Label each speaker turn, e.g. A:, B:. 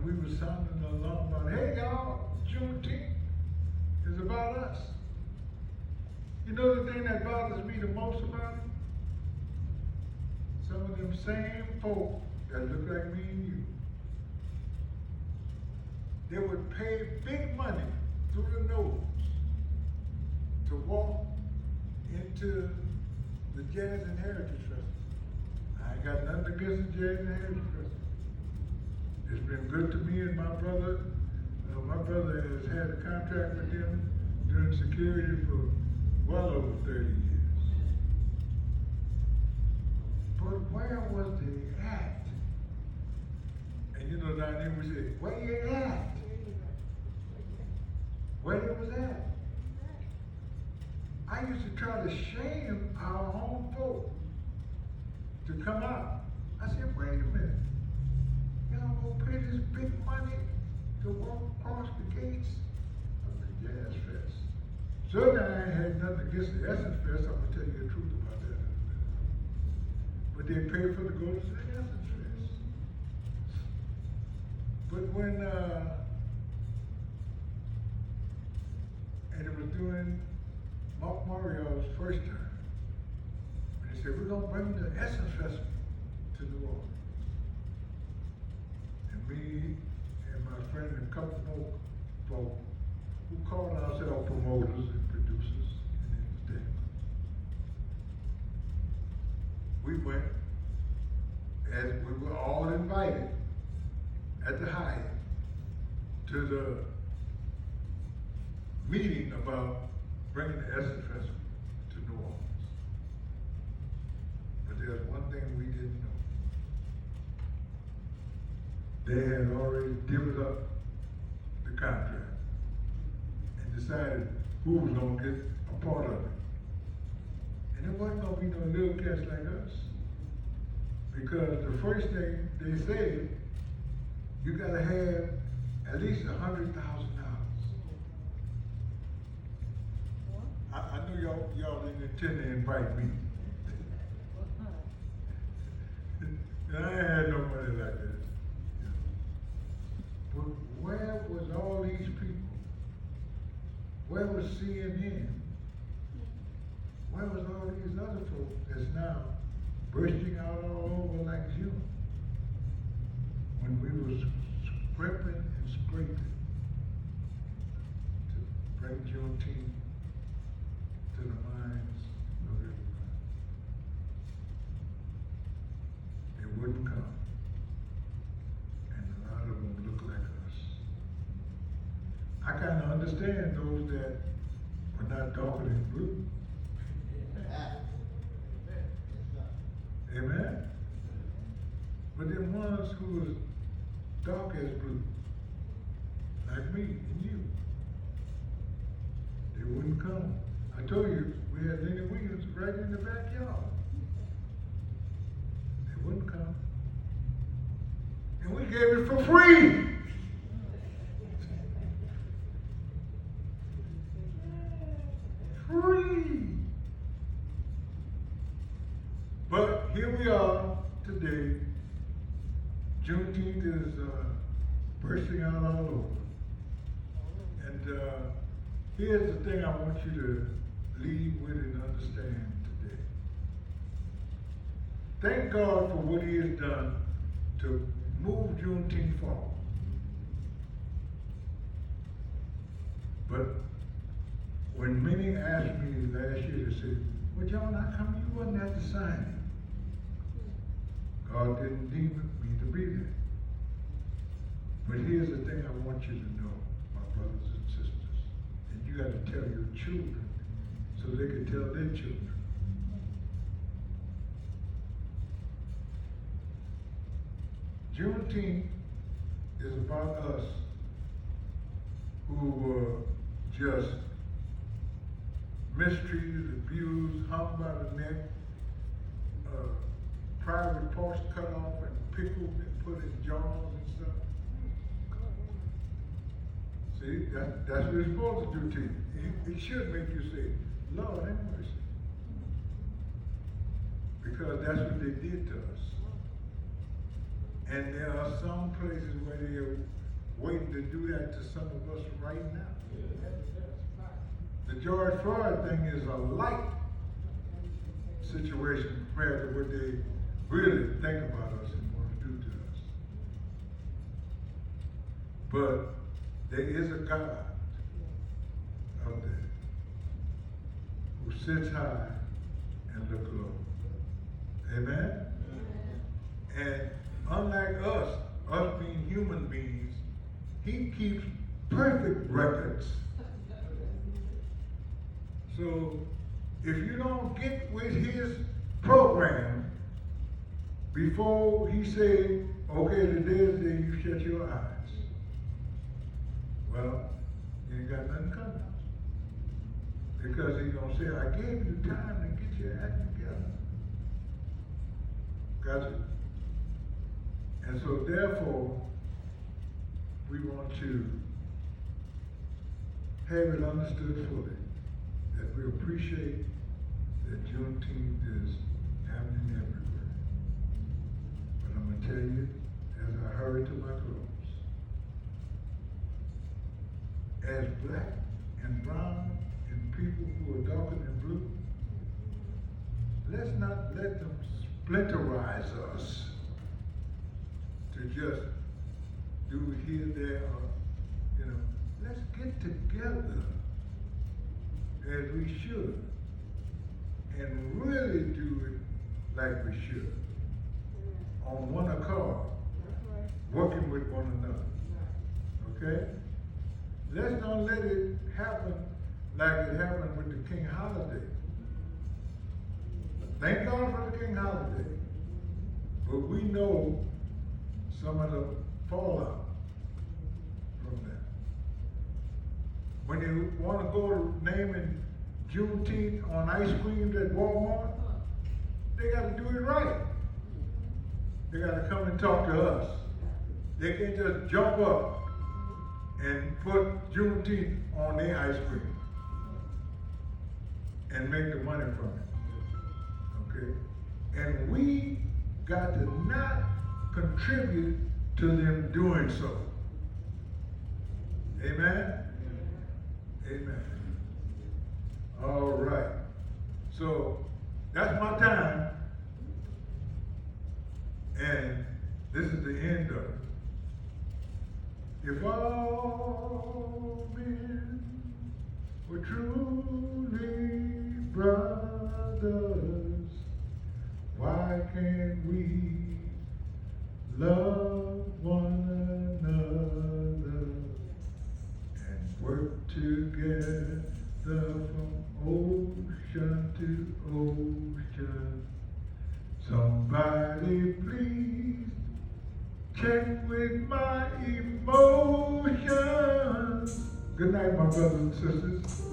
A: we were sounding the alarm about, hey y'all, Juneteenth is about us. You know the thing that bothers me the most about it? Some of them same folk that look like me and you, they would pay big money through the nose to walk into the Jazz and Heritage Festival. I ain't got nothing against the Jazz and Heritage Festival. It's been good to me and my brother. My brother has had a contract with them doing security for well over 30 years. But where was the act? And you know down there we say, where you at? Where it was at? I used to try to shame our own folk to come out. I said, wait a minute. Y'all gonna pay this big money to walk across the gates of the Jazz Fest. So now I ain't had nothing against the Essence Fest. I'm gonna tell you the truth about that in a minute. But they pay for to go to the Essence Fest. But when, and it was during Mark Mario's first term, and they said, we're gonna bring the Essence Festival to New Orleans. And me and my friend and a couple more folk who called ourselves promoters and producers and entertainment. We went, as we were all invited at the Hyatt to the meeting about bringing the Essence Festival to New Orleans. But there's one thing we didn't know. They had already divvied up the contract and decided who was going to get a part of it. And it wasn't going to be no little cats like us. Because the first thing they said, you got to have at least $100,000. I knew y'all didn't intend to invite me. And I ain't had no money like that. But where was all these people? Where was CNN? Where was all these other folks that's now bursting out all over like June? When we was scrimping and scraping to bring Juneteenth to the minds of everybody. They wouldn't come. And a lot of them look like us. I kind of understand those that were not darker than blue. Amen? But them ones who was dark as blue, like me and you, they wouldn't come. I told you, we had Lenny Williams right in the backyard. They wouldn't come. And we gave it for free. Free. But here we are today. Juneteenth is bursting out all over. And here's the thing I want you to leave with and understand today. Thank God for what He has done to move Juneteenth forward. But when many asked me last year, they said, well, John, how come you wasn't at the signing? God didn't deem me to be there. But here's the thing I want you to know, my brothers and sisters. And you got to tell your children so they can tell their children. Juneteenth is about us who were just mistreated, abused, hung by the neck, private parts cut off and pickled and put in jars and stuff. See, that's what it's supposed to do to you. It should make you say, Lord, have mercy. Because that's what they did to us. And there are some places where they are waiting to do that to some of us right now. The George Floyd thing is a light situation compared to what they really think about us and want to do to us. But there is a God out there who sits high and looks low. Amen? And unlike us being human beings, he keeps perfect records. So if you don't get with his program before he say, okay, today is the day you shut your eyes, well, you ain't got nothing coming. Because he's gonna say, I gave you time to get your act together. Gotcha? And so therefore, we want to have it understood fully that we appreciate that Juneteenth is happening everywhere. But I'm going to tell you, as I hurry to my close, as black and brown and people who are darker than blue, let's not let them splinterize us to just do here, there, or, let's get together as we should and really do it like we should, on one accord, working with one another, okay? Let's not let it happen like it happened with the King holiday. Thank God for the King holiday, but we know some of the fallout from that. When you want to go to naming Juneteenth on ice creams at Walmart, they got to do it right. They got to come and talk to us. They can't just jump up and put Juneteenth on their ice cream and make the money from it. Okay? And we got to not contribute to them doing so. Amen? Amen. All right. So that's my time. And this is the end of it. If all men were truly brothers, why can't we love one another and work together from ocean to ocean? Somebody please check with my emotions. Good night, my brothers and sisters.